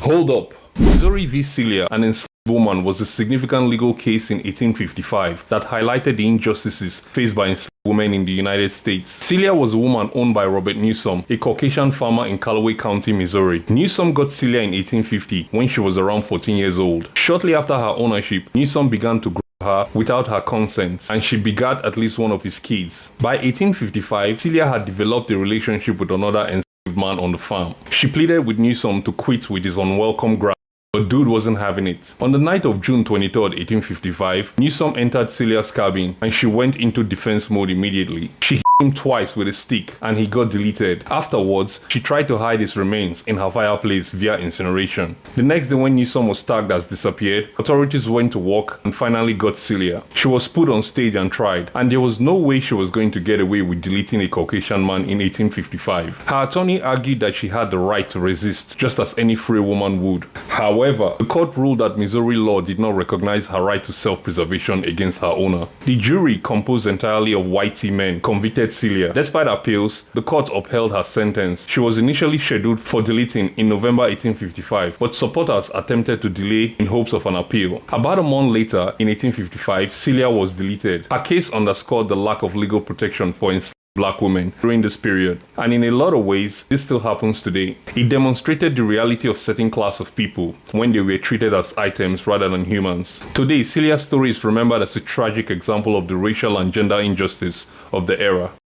Hold up. Missouri V Celia, an enslaved woman, was a significant legal case in 1855 that highlighted the injustices faced by enslaved women in the United States. Celia was a woman owned by Robert Newsom, a Caucasian farmer in Callaway County, Missouri. Newsom got Celia in 1850 when she was around 14 years old. Shortly after her ownership, Newsom began to grow her without her consent, and she begat at least one of his kids. By 1855, Celia had developed a relationship with another enslaved man on the farm. She pleaded with Newsom to quit with his unwelcome grab, but dude wasn't having it. On the night of June 23rd, 1855, Newsom entered Celia's cabin and she went into defense mode immediately. She hit him twice with a stick and he got deleted. Afterwards, she tried to hide his remains in her fireplace via incineration. The next day, when Newsom was tagged as disappeared, authorities went to work and finally got Celia. She was put on stage and tried, and there was no way she was going to get away with deleting a Caucasian man in 1855. Her attorney argued that she had the right to resist, just as any free woman would. However, the court ruled that Missouri law did not recognize her right to self-preservation against her owner. The jury, composed entirely of white men, convicted Celia. Despite appeals, the court upheld her sentence. She was initially scheduled for deleting in November 1855, but supporters attempted to delay in hopes of an appeal. About a month later, in 1855, Celia was deleted. Her case underscored the lack of legal protection for enslaved Black women during this period, and in a lot of ways this still happens today. It demonstrated the reality of certain class of people when they were treated as items rather than humans. Today, Celia's story is remembered as a tragic example of the racial and gender injustice of the era.